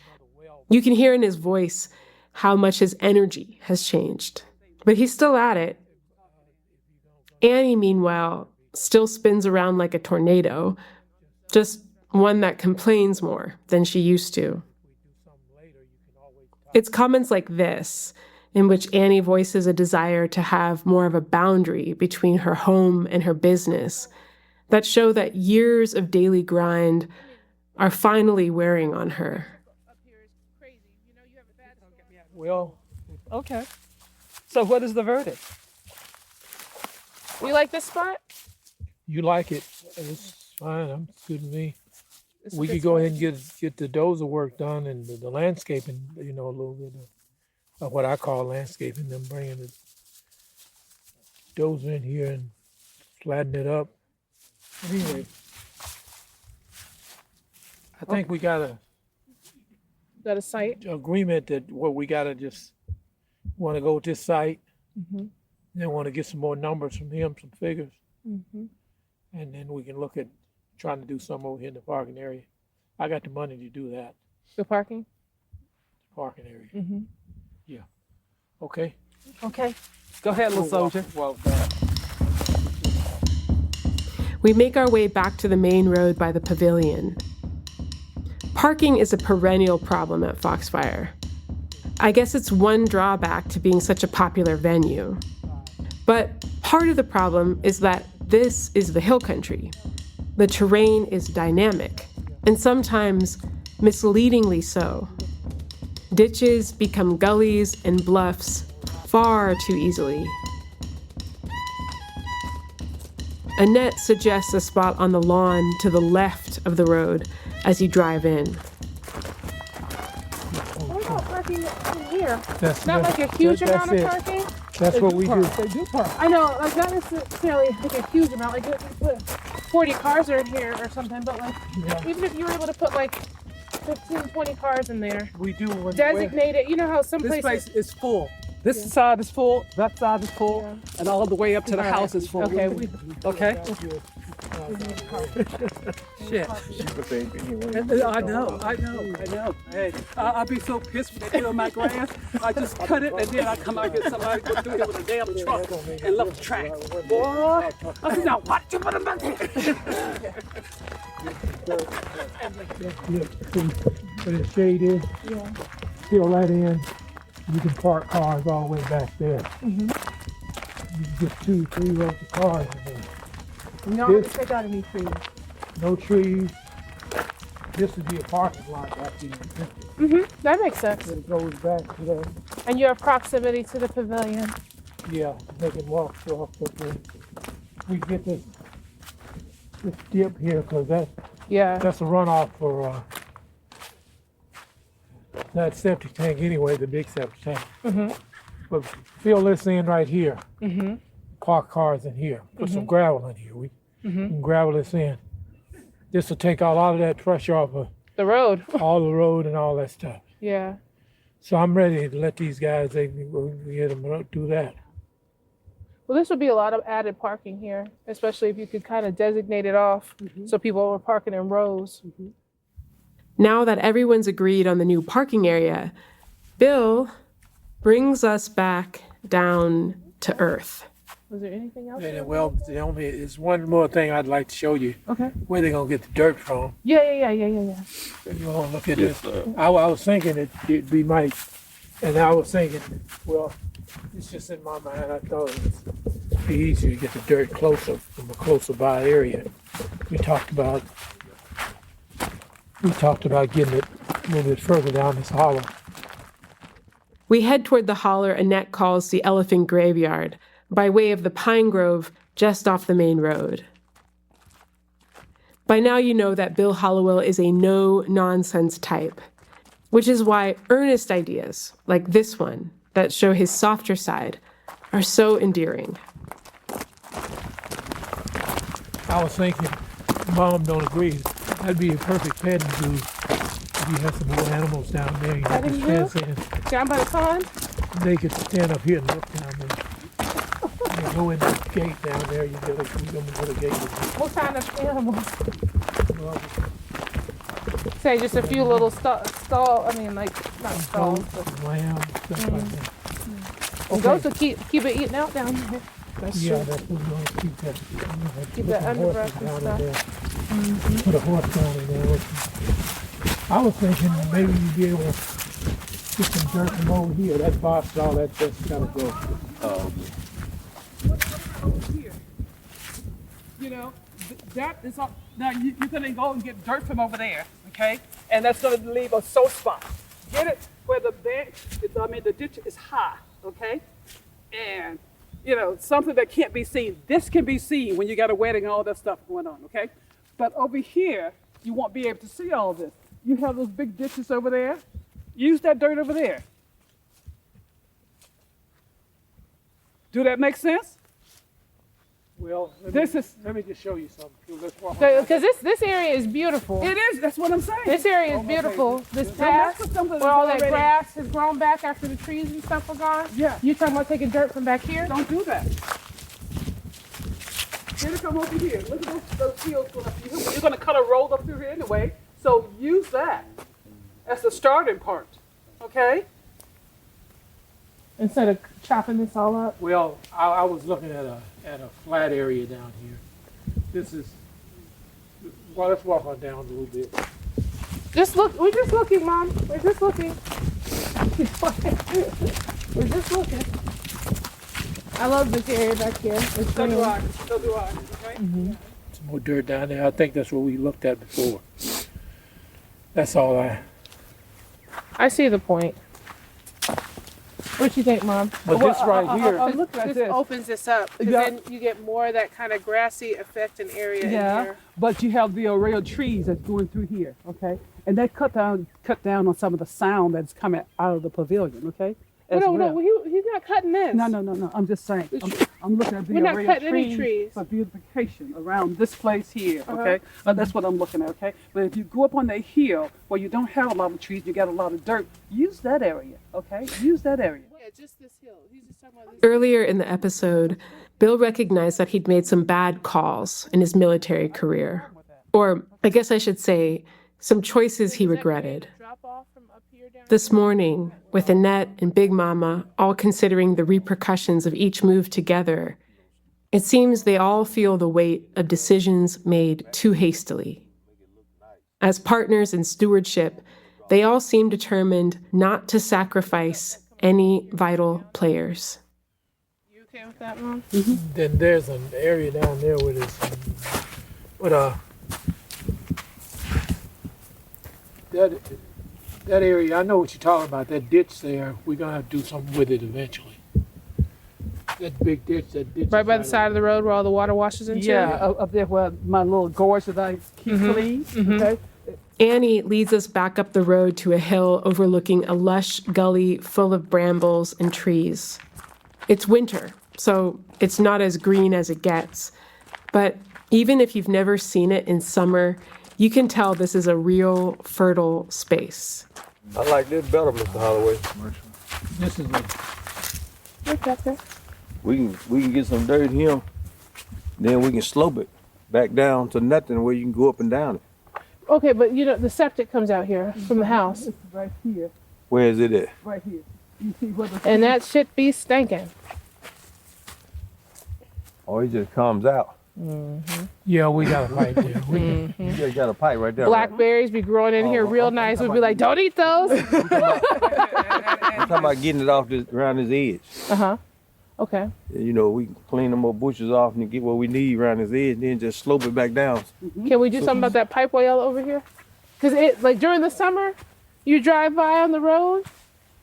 You can hear in his voice how much his energy has changed. But he's still at it. Annie, meanwhile, still spins around like a tornado, just one that complains more than she used to. It's comments like this, in which Annie voices a desire to have more of a boundary between her home and her business, that show that years of daily grind are finally wearing on her. Well, okay. So what is the verdict? You like this spot? You like it. It's fine. It's good to me. We could go ahead and get the dozer work done and the landscaping, a little bit of what I call landscaping, them bringing the dozer in here and flatten it up. Anyway, I think we got a site agreement that we got to just want to go with this site. Mm-hmm. Then want to get some more numbers from him, some figures. Mm-hmm. And then we can look at trying to do some over here in the parking area. I got the money to do that. The parking? Parking area. Mm-hmm. Yeah. Okay. Okay. Go ahead, little soldier. Well done. We make our way back to the main road by the pavilion. Parking is a perennial problem at Foxfire. I guess it's one drawback to being such a popular venue. But part of the problem is that this is the hill country. The terrain is dynamic, and sometimes misleadingly so. Ditches become gullies and bluffs far too easily. Annette suggests a spot on the lawn to the left of the road as you drive in. What about parking in here? That's Not like a huge amount of parking? That's what we do. They do park. I know, like not necessarily like a huge amount, like 40 cars are in here or something, but like even if you were able to put like 15, 20 cars in there. We do when Designated, you know how some This places. place is full. This side is full, that side is full, and all the way up to the house is full. Okay. Okay? Shit. I know. Hey, I'd be so pissed when they kill my grass. I just cut it and then I come out and get somebody to go through here with a damn truck and left the track. Boy, I said, now watch you put them back there. Where the shade is, fill that in. You can park cars all the way back there. You can get 2, 3 rows of cars in there. We don't have to take out any trees. No trees. This would be a parking lot after you. That makes sense. It goes back to that. And your proximity to the pavilion. Yeah, they can walk off, but then we get this dip here because that's a runoff for that septic tank anyway, the big septic tank. But fill this in right here. Park cars in here. Put some gravel in here. We can gravel this in. This will take a lot of that pressure off of the road. all the road and all that stuff. Yeah. So I'm ready to let these guys, we get them do that. Well, this would be a lot of added parking here, especially if you could kind of designate it off so people were parking in rows. Now that everyone's agreed on the new parking area, Bill brings us back down to earth. Was there anything else? Yeah, well, there's one more thing I'd like to show you. Okay. Where they're gonna get the dirt from. Yeah. You wanna look at this? I was thinking it'd be Mike, and I was thinking, well, it's just in my mind. I thought it would be easier to get the dirt closer from a closer by area. We talked about getting it a little bit further down this hollow. We head toward the holler Annette calls the Elephant Graveyard, by way of the pine grove just off the main road. By now you know that Bill Hollowell is a no-nonsense type, which is why earnest ideas, like this one, that show his softer side, are so endearing. I was thinking, Mom don't agree, that'd be a perfect petting zoo if you had some little animals down there. You Petting could zoo? fence in. Down by the pond? They could stand up here and look down there. You go in the gate down there, you go to the gate. What kind of animals? Say just a few little not stalls, but Lamb, stuff like that. and goats will keep it eating out down there. That's true. That's what we're going to keep that. Keep that underbrush and stuff. Put a horse down in there. I was thinking maybe you'd be able to get some dirt from over here. That box, all that's got to go. Here. You know, that is all. Now you're gonna go and get dirt from over there, okay? And that's gonna leave a soft spot. Get it where the the ditch is high, okay? And you know, something that can't be seen. This can be seen when you got a wedding and all that stuff going on, okay? But over here, you won't be able to see all this. You have those big ditches over there. Use that dirt over there. Do that make sense? Well, let me just show you something. Let's walk. Because this area is beautiful. It is. That's what I'm saying. This area is beautiful. This path, where all that grass has grown back after the trees and stuff are gone. Yeah. You talking about taking dirt from back here? Don't do that. Get it from over here. Look at those fields going up here. You're going to cut a road up through here anyway. So use that as the starting part. Okay? Instead of chopping this all up. Well, I was looking at a flat area down here. This is. Well, let's walk on down a little bit. Just look. We're just looking, Mom. We're just looking. We're just looking. I love this area back here. It's So do I. So do I. Okay? Some more dirt down there. I think that's what we looked at before. That's all I see the point. What you think, Mom? But this right here. Look at This this. opens this up. Because then you get more of that kind of grassy effect and area in here. But you have the array of trees that's going through here, okay? And they cut down on some of the sound that's coming out of the pavilion, okay? as No, well. he's not cutting this. No. I'm just saying. I'm looking at the We're not array cutting of any trees. for beautification around this place here. Okay, that's what I'm looking at. Okay, but if you go up on the hill where you don't have a lot of trees, you got a lot of dirt. Use that area. Okay, use that area. Yeah, just this hill. He's just talking about this. Earlier in the episode, Bill recognized that he'd made some bad calls in his military career. Or, I guess I should say, some choices he regretted. This morning, with Annette and Big Mama all considering the repercussions of each move together, it seems they all feel the weight of decisions made too hastily. As partners in stewardship, they all seem determined not to sacrifice any vital players. You okay with that, Mom? Then there's an area down there where there's that area, I know what you're talking about, that ditch there, we're going to have to do something with it eventually. That big ditch, Right by the side of the road where all the water washes into? Yeah, up there where my little gorge that I keep clean. Okay. Annie leads us back up the road to a hill overlooking a lush gully full of brambles and trees. It's winter, so it's not as green as it gets. But even if you've never seen it in summer, you can tell this is a real fertile space. I like this better, Mr. Holloway. This is like, We can get some dirt here, then we can slope it back down to nothing where you can go up and down it. Okay, but the septic comes out here from the house. It's right here. Where is it at? Right here. You see where the And that shit be stinking. Or it just comes out. yeah, we got a pipe there. You just got a pipe right there. Blackberries be growing in here real nice. We'd be like, don't eat those. I'm talking about getting it off around his edge. Okay. We can clean them more bushes off and get what we need around his edge, and then just slope it back down. Can we do something about that pipe well over here? Because during the summer, you drive by on the road,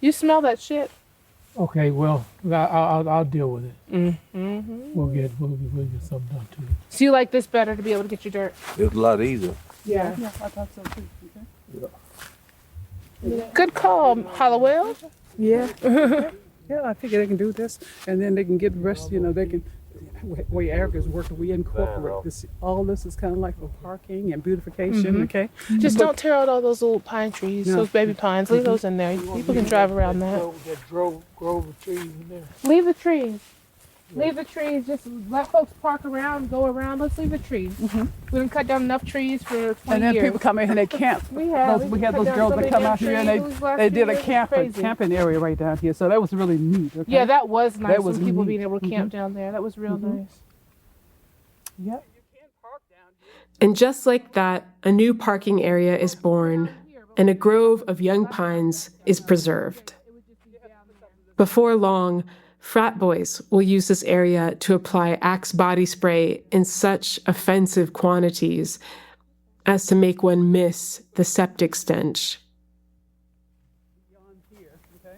you smell that shit. Okay, well, I'll deal with it. We'll get something done to it. So you like this better to be able to get your dirt? It's a lot easier. Yeah. Yeah, I thought so too. Okay. Good call, Hollowell. Yeah. Yeah, I figure they can do this, and then they can get the rest. They can. Where Erica's working, we incorporate this. All this is kind of like for parking and beautification. Okay. Just don't tear out all those little pine trees, those baby pines. Leave those in there. People can drive around that. That grove of trees in there. Leave the trees. Leave the trees. Just let folks park around, go around. Let's leave the trees. We done cut down enough trees for 20 And then years. people come in and they camp. We have those girls that come out here and they did a camping area right down here. So that was really neat. Okay? Yeah, that was nice. That was people neat. being able to camp down there. That was real nice. Yeah. And just like that, a new parking area is born, and a grove of young pines is preserved. Before long, frat boys will use this area to apply Axe body spray in such offensive quantities as to make one miss the septic stench.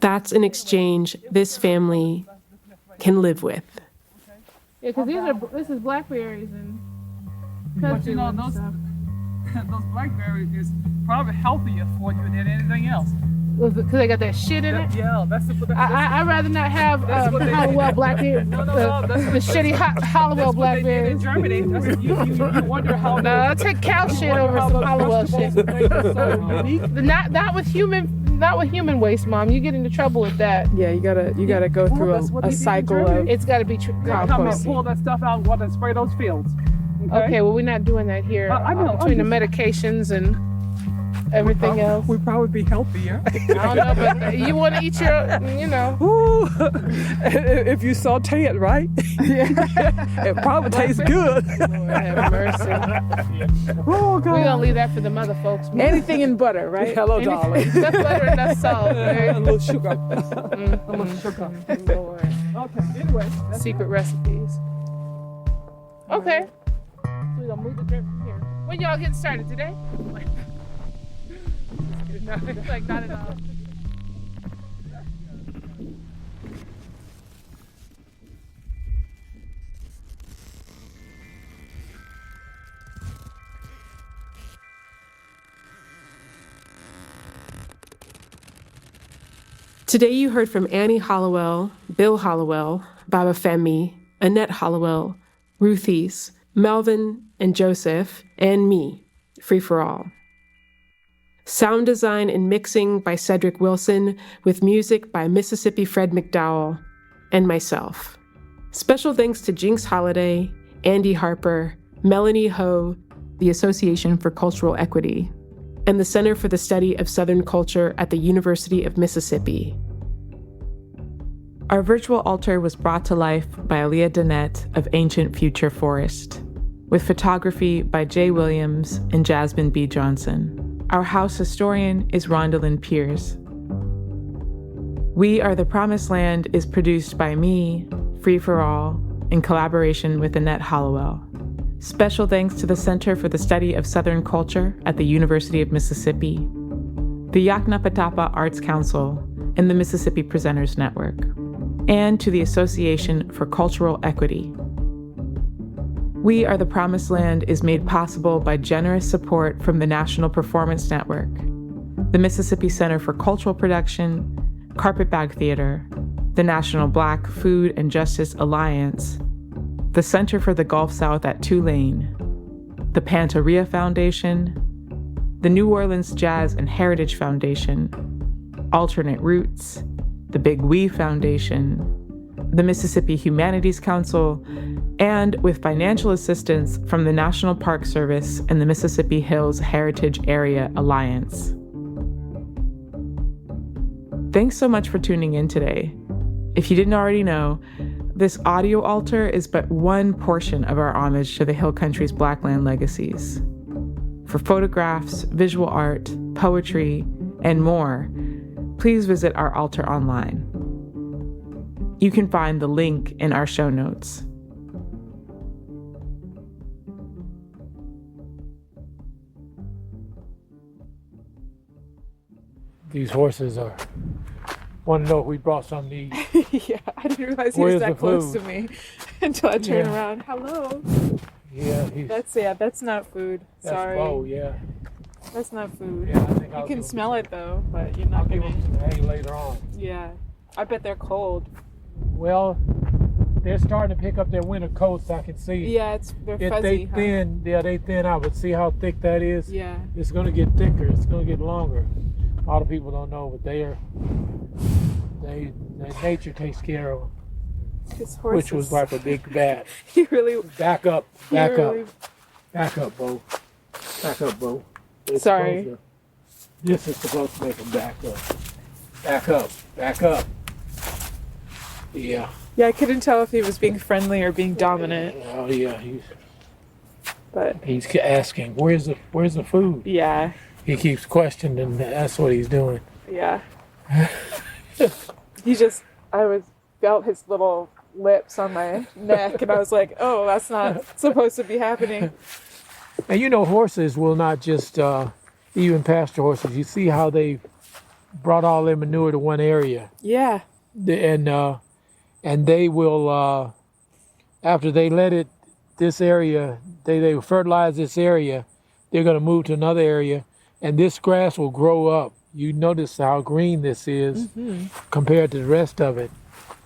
That's an exchange this family can live with. Yeah, because this is blackberries and But kudzu and those stuff. those blackberries is probably healthier for you than anything else. Because they got that shit in it. Yeah, that's the. I'd rather not have what they Hollowell did. blackberries, the shitty Hollowell blackberries. In Germany, you wonder how. No, I'll take cow shit over some Hollowell shit. Not with human waste, Mom. You get into trouble with that. Yeah, you gotta go through a cycle of. It's got to be Come and composting. pull that stuff out and water and spray those fields. Okay, well, we're not doing that here. I know, Between the I'm medications and everything else. We'd probably be healthier. I don't know, but you want to eat your, Ooh, if you saute it right, it probably tastes good. Lord have mercy. Oh, God. We're going to leave that for the mother folks. Anything in butter, right? Hello, darling. Enough butter, enough salt. A little sugar. A little sugar. Lord. Okay, anyway. Secret recipes. Okay. So we're going to move the dirt from here. When y'all getting started today? No, like not at all. Today you heard from Annie Hollowell, Bill Hollowell, Baba Femi, Annette Hollowell, Ruthie's, Melvin and Joseph, and me, Free for All. Sound design and mixing by Cedric Wilson, with music by Mississippi Fred McDowell, and myself. Special thanks to Jinx Holiday, Andy Harper, Melanie Ho, the Association for Cultural Equity, and the Center for the Study of Southern Culture at the University of Mississippi. Our virtual altar was brought to life by Alleyha Dannett of Ancient Future Fourest, with photography by Jay Williams and Jasmine B. Johnson. Our house historian is Rhondalyn Peairs. We Are the Promised Land is produced by me, Free for All, in collaboration with Annette Hollowell. Special thanks to the Center for the Study of Southern Culture at the University of Mississippi, the Yoknapatawpha Arts Council, and the Mississippi Presenters Network, and to the Association for Cultural Equity. We Are the Promised Land is made possible by generous support from the National Performance Network, the Mississippi Center for Cultural Production, Carpetbag Theater, the National Black Food and Justice Alliance, the Center for the Gulf South at Tulane, the Pantaria Foundation, the New Orleans Jazz and Heritage Foundation, Alternate Roots, the Big We Foundation, the Mississippi Humanities Council, and with financial assistance from the National Park Service and the Mississippi Hills Heritage Area Alliance. Thanks so much for tuning in today. If you didn't already know, this audio altar is but one portion of our homage to the Hill Country's Black land legacies. For photographs, visual art, poetry, and more, please visit our altar online. You can find the link in our show notes. These horses want to know if we brought something to eat. Yeah, I didn't realize he was that close to me until I turned around. Hello. Yeah, that's not food. Sorry. Oh, yeah. That's not food. Yeah, I think you can smell it though, but you're not I'll give them some hay later on. Yeah, I bet they're cold. Well, they're starting to pick up their winter coats. I can see. Yeah, they're if fuzzy. They thin out. But see how thick that is? Yeah. It's going to get thicker. It's going to get longer. A lot of people don't know, but their nature takes care of them. Which was like a big bat. You really back up, Bo. Back up, Bo. Sorry. This is supposed to make them back up. Back up. Yeah. Yeah, I couldn't tell if he was being friendly or being dominant. Oh yeah, he's asking, where's the food? Yeah. He keeps questioning, that's what he's doing. Yeah. I felt his little lips on my neck and I was like, oh, that's not supposed to be happening. And you know, horses will not just, even pasture horses, you see how they brought all their manure to one area. Yeah. And they will, after they let this area, they fertilize this area, they're going to move to another area, and this grass will grow up. You notice how green this is compared to the rest of it.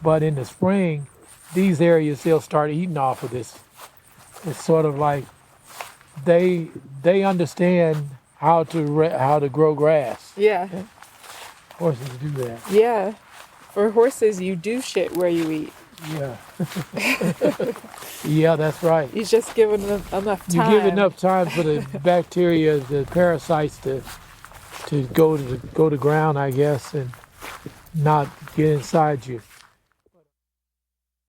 But in the spring, these areas, they'll start eating off of this. It's sort of like they understand how to grow grass. Yeah. Horses do that. Yeah. For horses, you do shit where you eat. Yeah. Yeah, that's right. You just give them enough time. You give enough time for the bacteria, the parasites to go to ground, I guess, and not get inside you.